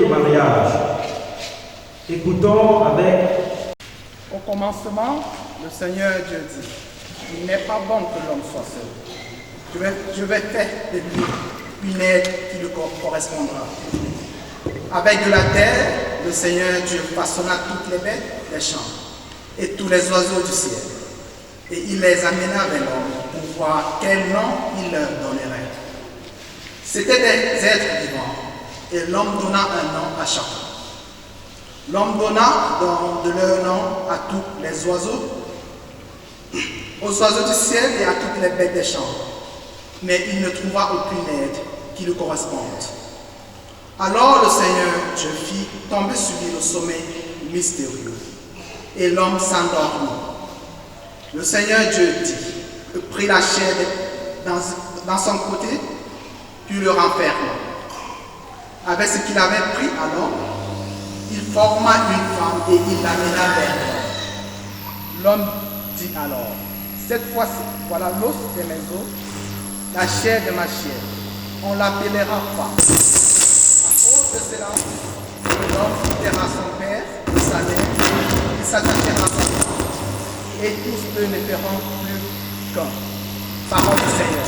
le mariage. Écoutons avec... Au commencement, le Seigneur Dieu dit, il n'est pas bon que l'homme soit seul. Je vais faire de lui une aide qui lui correspondra. Avec de la terre, le Seigneur Dieu façonna toutes les bêtes des champs et tous les oiseaux du ciel. Et il les amena vers l'homme pour voir quel nom il leur donnerait. C'étaient des êtres vivants, et l'homme donna un nom à chacun. L'homme donna de leur nom à tous les oiseaux, aux oiseaux du ciel et à toutes les bêtes des champs. Mais il ne trouva aucune aide qui lui corresponde. Alors le Seigneur Dieu fit tomber sur lui le sommeil mystérieux, et l'homme s'endormit. Le Seigneur Dieu dit, prit la chair dans son côté, puis le renferma. Avec ce qu'il avait pris alors, il forma une femme et il l'amena vers l'homme. L'homme dit alors, cette fois-ci, voilà l'os de mes os, la chair de ma chair. On l'appellera femme. À cause de cela, l'homme quittera son père et sa mère, il s'attachera à sa femme, et tous deux ne feront plus qu'un. Parole du Seigneur.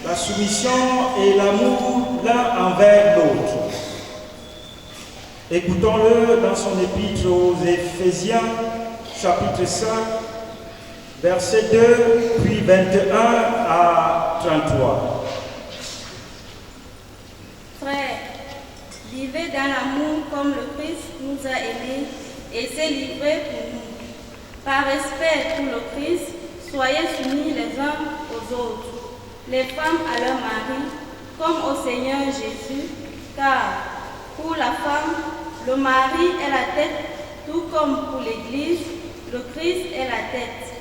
La soumission et l'amour l'un envers l'autre. Écoutons-le dans son épître aux Éphésiens, chapitre 5, versets 2, puis 21 à 33. Frères, vivez dans l'amour comme le Christ nous a aimés et s'est livré pour nous. Par respect pour le Christ, soyez soumis les uns aux autres. Les femmes à leur mari, comme au Seigneur Jésus, car pour la femme, le mari est la tête, tout comme pour l'Église, le Christ est la tête.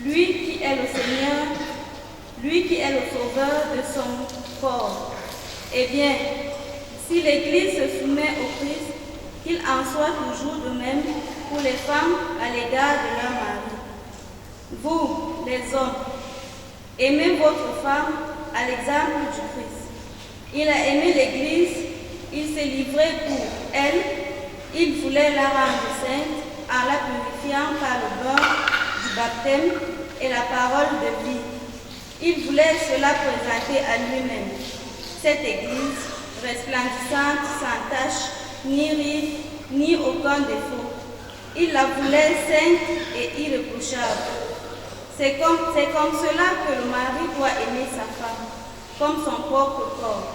Lui qui est le Seigneur, lui qui est le sauveur de son corps. Eh bien, si l'Église se soumet au Christ, qu'il en soit toujours de même pour les femmes à l'égard de leur mari. Vous, les hommes, aimez votre femme à l'exemple du Christ. Il a aimé l'Église, il s'est livré pour elle, il voulait la rendre sainte en la purifiant par le bain du baptême et la parole de vie. Il voulait cela présenter à lui-même, cette Église resplendissante, sans tache, ni ride, ni aucun défaut. Il la voulait sainte et irréprochable. C'est comme cela que le mari doit aimer sa femme, comme son propre corps.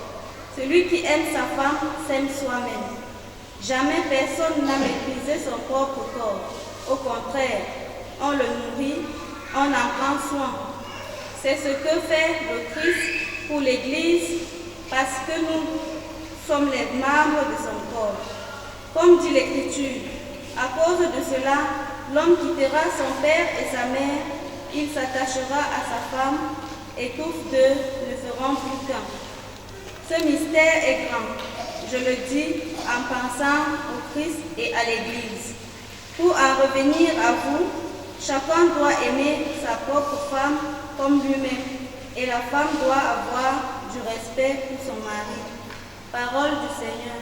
Celui qui aime sa femme s'aime soi-même. Jamais personne n'a méprisé son propre corps. Au contraire, on le nourrit, on en prend soin. C'est ce que fait le Christ pour l'Église, parce que nous sommes les membres de son corps. Comme dit l'Écriture, à cause de cela, l'homme quittera son père et sa mère, il s'attachera à sa femme, et tous deux ne seront plus qu'un. Ce mystère est grand, je le dis en pensant au Christ et à l'Église. Pour en revenir à vous, chacun doit aimer sa propre femme comme lui-même, et la femme doit avoir du respect pour son mari. Parole du Seigneur.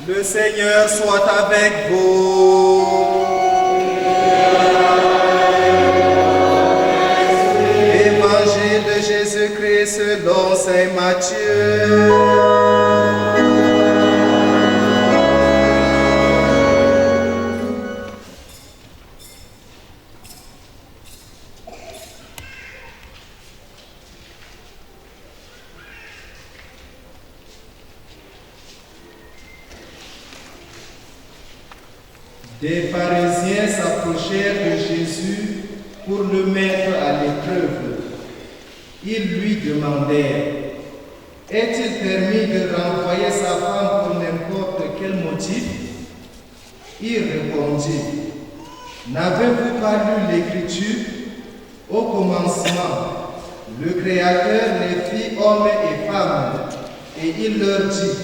Le Seigneur soit avec vous. Évangile de Jésus-Christ selon saint Matthieu. Des pharisiens s'approchèrent de Jésus pour le mettre à l'épreuve. Ils lui demandèrent, « Est-il permis de renvoyer sa femme pour n'importe quel motif ?» Il répondit, « N'avez-vous pas lu l'Écriture? Au commencement, le Créateur les fit hommes et femmes, et il leur dit,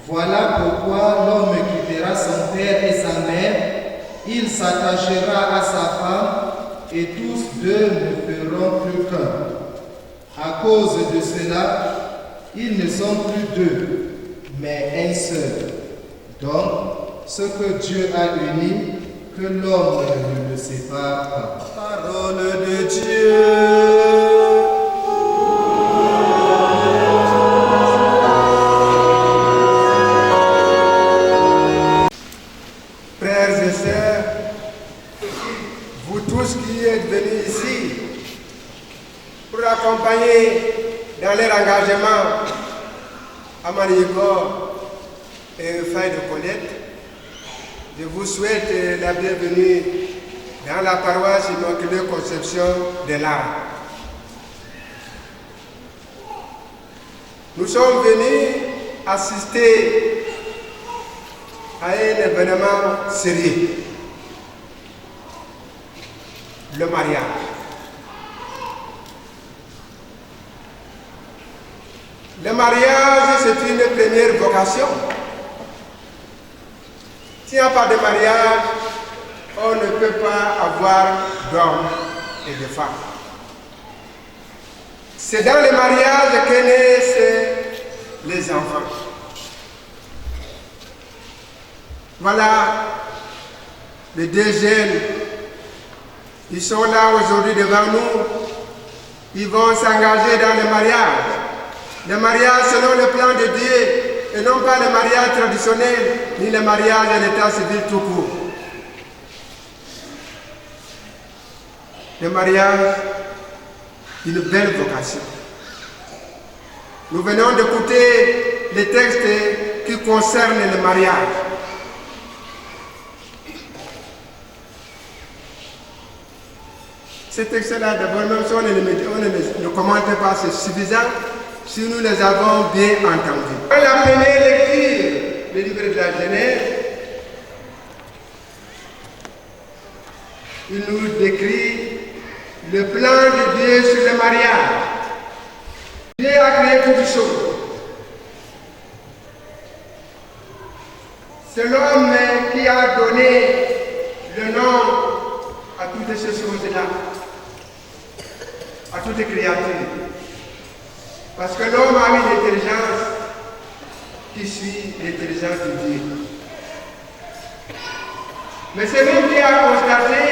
voilà pourquoi l'homme quittera son père et sa mère, il s'attachera à sa femme, et tous deux ne feront plus qu'un. À cause de cela, ils ne sont plus deux, mais un seul. Donc, ce que Dieu a uni, que l'homme ne le sépare pas. Parole de Dieu. Vous tous qui êtes venus ici pour accompagner dans leur engagement à Marigot et Faille de Colette, je vous souhaite la bienvenue dans la paroisse Immaculée Conception de l'Arc. Nous sommes venus assister à un événement sérieux. Le mariage. Le mariage, c'est une première vocation. S'il n'y a pas de mariage, on ne peut pas avoir d'hommes et de femmes. C'est dans le mariage que naissent les enfants. Voilà les deux jeunes. Ils sont là aujourd'hui devant nous. Ils vont s'engager dans le mariage. Le mariage selon le plan de Dieu. et non pas le mariage traditionnel ni le mariage à l'état civil tout court. Le mariage d'une belle vocation. Nous venons d'écouter les textes qui concernent le mariage. Ces textes-là, d'abord, même si on ne commente pas, c'est suffisant si nous les avons bien entendus. Dans la première lecture, le livre de la Genèse, il nous décrit le plan de Dieu sur le mariage. Dieu a créé toutes choses. C'est l'homme qui a donné le nom à toutes ces choses-là, à toutes les créatures. Parce que l'homme a une intelligence qui suit l'intelligence de Dieu. Mais c'est lui qui a constaté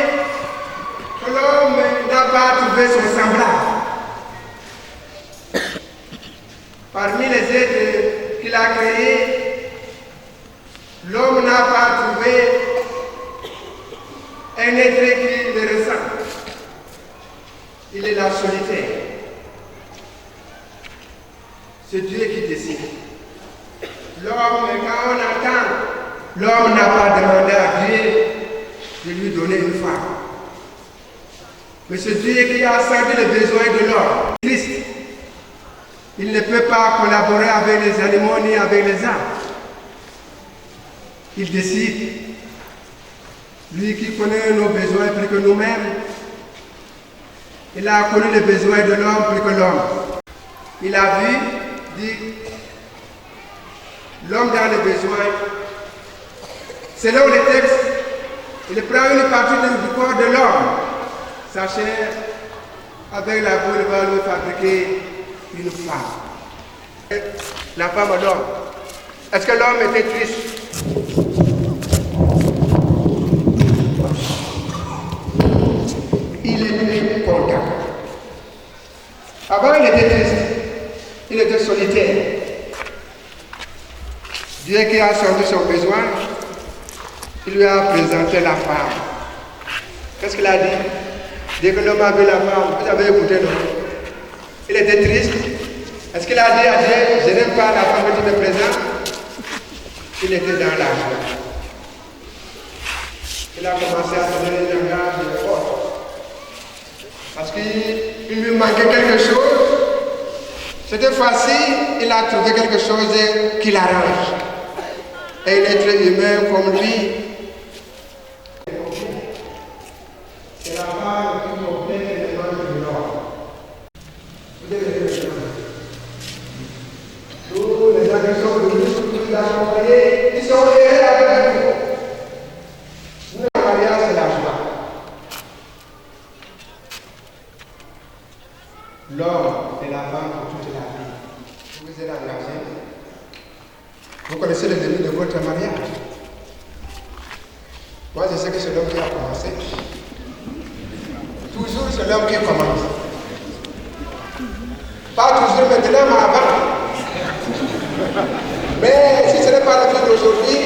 que l'homme n'a pas trouvé son semblable. Parmi les êtres qu'il a créés, l'homme n'a pas trouvé un être qui le ressemble. Il est la solitaire. C'est Dieu qui décide. L'homme, quand on entend, l'homme n'a pas demandé à Dieu de lui donner une femme. Mais c'est Dieu qui a senti le besoin de l'homme. Christ, il ne peut pas collaborer avec les animaux ni avec les arbres. Il décide. Lui qui connaît nos besoins plus que nous-mêmes, il a connu les besoins de l'homme plus que l'homme. Il a vu, dit, l'homme dans les besoins. Selon les textes, il prend une partie du corps de l'homme, sa chair, avec la boule va lui fabriquer une femme. La femme à l'homme. Est-ce que l'homme était triste? Il était content. Avant, il était triste. Il était solitaire. Dieu qui a senti son besoin, il lui a présenté la femme. Qu'est-ce qu'il a dit? Dès que l'homme a vu la femme, vous avez écouté, non? Il était triste. Est-ce qu'il a dit à Dieu, je n'aime pas la femme que tu me présentes? Il était dans la joie. Il a commencé à donner un langage fort. Parce qu'il lui manquait quelque chose. Cette fois-ci, il a trouvé quelque chose qui l'arrange. Et un être humain comme lui, c'est la femme qui complète les demandes de l'homme. Vous devez le faire. Tous les agressions de nous, tous les accompagnés, ils sont heureux avec nous. Le mariage, c'est la joie. L'homme et la femme pour toute la vie. Vous êtes engagés. Vous connaissez le début de votre mariage. Moi, je sais que c'est l'homme qui a commencé. Toujours, c'est l'homme qui commence. Pas toujours maintenant, mais avant. Mais si ce n'est pas la fille d'aujourd'hui,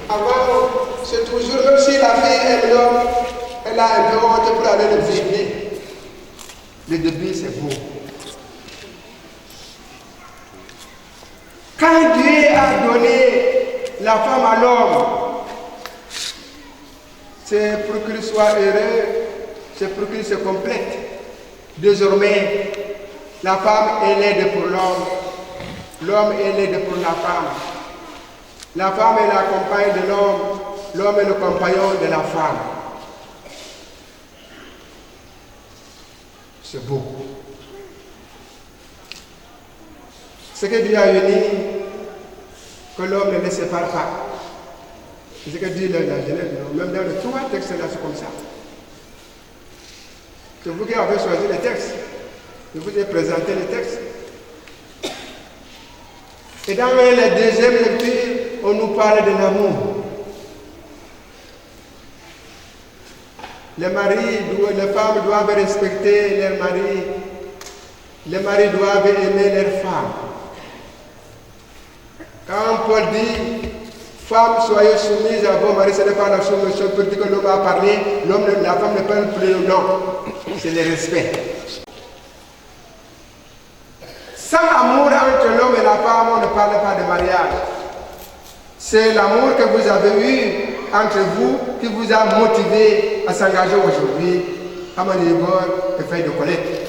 avant, c'est toujours, même si la fille aime l'homme, elle a un peu honte pour aller le visiter. Le début, c'est beau. Quand Dieu a donné la femme à l'homme, c'est pour qu'il soit heureux, c'est pour qu'il se complète. Désormais, la femme est laide pour l'homme, l'homme est laide pour la femme. La femme est la compagne de l'homme est le compagnon de la femme. C'est beau. Ce que Dieu a uni, que l'homme ne le sépare pas. C'est ce que dit la Genèse. Même dans les trois textes là, c'est comme ça. C'est vous qui avez choisi les textes. Je vous ai présenté les textes. Et dans la deuxième lecture, on nous parle de l'amour. Les femmes doivent respecter leurs maris. Les maris doivent aimer leurs femmes. Quand Paul dit, femmes, soyez soumises à vos maris, ce n'est pas la soumission pour dire que l'homme a parlé, la femme ne parle plus, non. C'est le respect. Sans amour entre l'homme et la femme, on ne parle pas de mariage. C'est l'amour que vous avez eu entre vous qui vous a motivé à s'engager aujourd'hui à Manibor et faire de collecte.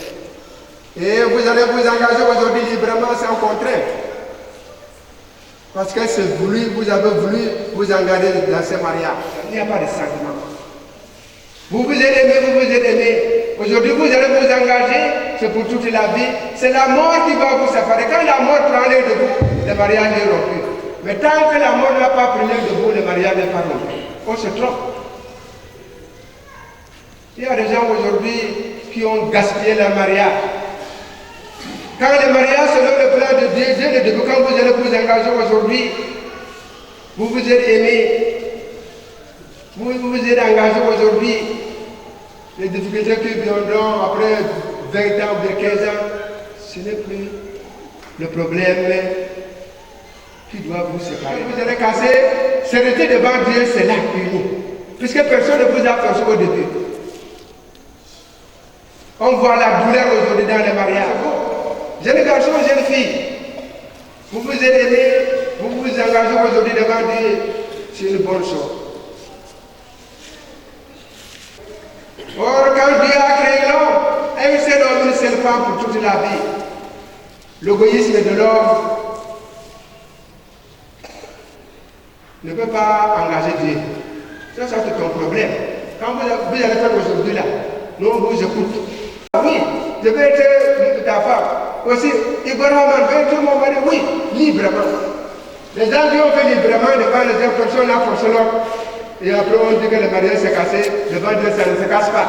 Et vous allez vous engager aujourd'hui librement sans contrainte. Parce que c'est voulu, vous avez voulu vous engager dans ce mariage. Il n'y a pas de sentiment. Vous vous êtes aimé, vous vous êtes aimé. Aujourd'hui, vous allez vous engager, c'est pour toute la vie. C'est la mort qui va vous séparer. Quand la mort prend l'air de vous, le mariage est rompu. Mais tant que la mort n'a pas pris l'air de vous, le mariage n'est pas rompu. On se trompe. Il y a des gens aujourd'hui qui ont gaspillé leur mariage. Quand le mariage, selon le plan de Dieu, dès le début, quand vous allez vous engager aujourd'hui, vous vous êtes aimé, vous vous êtes engagé aujourd'hui, les difficultés qui viendront après 20 ans ou 15 ans, ce n'est plus le problème qui doit vous séparer. Vous allez casser, s'arrêter devant Dieu, c'est là uni. Puisque personne ne vous a forcé au début. On voit la douleur aujourd'hui dans les mariages. Jeunes garçons, jeunes filles, vous vous êtes aimés, vous vous engagez aujourd'hui devant Dieu, c'est une bonne chose. Or, quand Dieu a créé l'homme, un seul homme, une seule femme pour toute la vie, l'égoïsme de l'homme ne peut pas engager Dieu. Ça, c'est ton problème. Quand vous allez faire aujourd'hui là, nous on vous écoute. Oui, je vais être ta femme. Aussi, Ibrahim veut être mon mari, oui, librement. Les gens qui ont fait librement devant les gens, personne n'a forcé l'autre. Et après on dit que le mariage s'est cassé, devant Dieu ça ne se casse pas.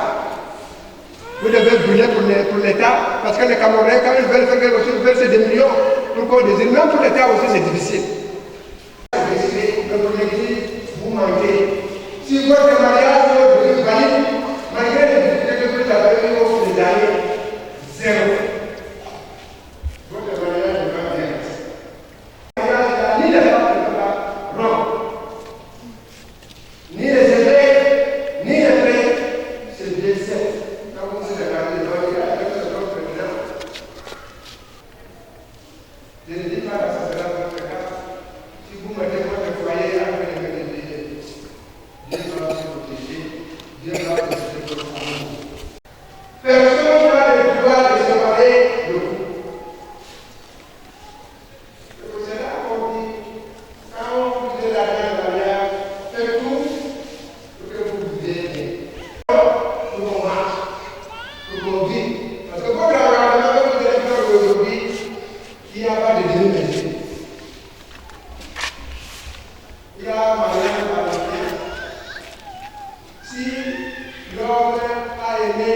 Vous devez brûler pour l'État, parce que les Camerounais, quand ils veulent faire quelque chose, ils veulent c'est des millions pour qu'on désire. Même pour l'État aussi c'est difficile. Vous manquez. Si votre mariage est valide, malgré les difficultés que vous avez eues au cours des années, zéro. Votre mariage n'est pas bien. Ni les femmes ne peuvent pas rompre. Ni les évêques, ni les prêtres, c'est Dieu seul. Quand vous êtes regardé devant Dieu, avec notre président, je ne dis pas que ça sera votre cas. Si vous mettez votre foyer avec les médecins, Dieu va vous protéger, Dieu va vous protéger votre famille. Personne n'a le pouvoir de séparer de vous. C'est là qu'on dit, quand vous êtes allé dans la mariage, faites tout pour que vous viviez bien. Pour qu'on marche, pour qu'on vive. Parce que votre engagement que vous allez faire aujourd'hui, il n'y a pas de demi-mesure. Il y a mariage par la vie. Si l'homme a aimé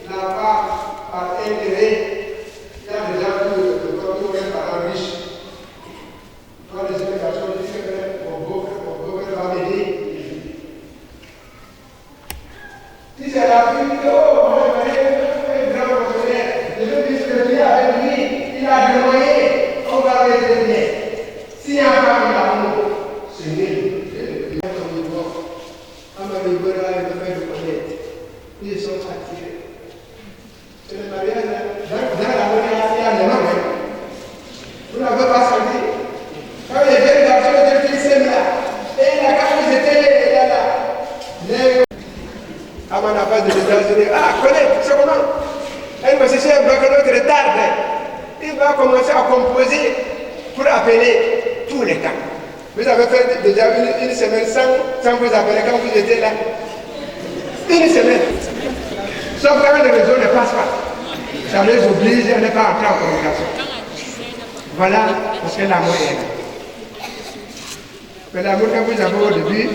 la femme par intérêt, il y a des gens qui ont des parents riches. Quand les explications disent que mon beau-père va m'aider, si c'est la vie, oh, mon mari est un grand fonctionnaire, je veux discuter avec lui, il a des moyens, on va l'aider bien. S'il n'y a pas d'amour, c'est nul. Ils sont attirés. C'est le mariage dans la mariage, il y a les mains. Vous n'avez pas senti. Quand les jeunes garçons étaient s'aiment là, et là, quand ils étaient là, à mon affaire de États-Unis, connaître, c'est comment? Un musicien bloque l'autre retarde. Il va commencer à composer pour appeler tous les temps. Vous avez fait déjà une semaine sans vous appeler quand vous étiez là. Une semaine. Sauf quand le réseau ne passe pas. Ça les oblige à ne pas entrer en communication. Voilà, parce que l'amour est là. Mais l'amour que vous avez au début,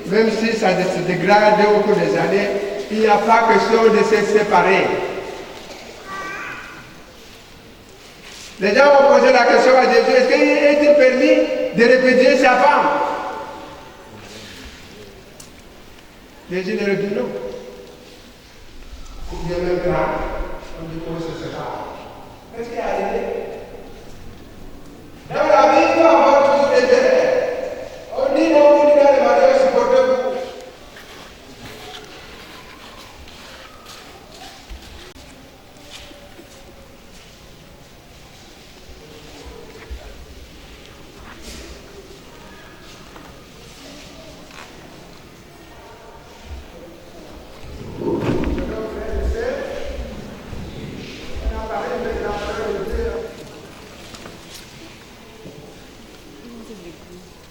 même si ça se dégrade au cours des années, il n'y a pas question de se séparer. Les gens ont posé la question à Jésus, est-ce qu'il est permis de répudier sa femme? Jésus leur dit non. Ou bien même là, on dit qu'on se sépare. Qu'est-ce qui est arrivé? Dans la vie, il faut avoir toujours l'Église.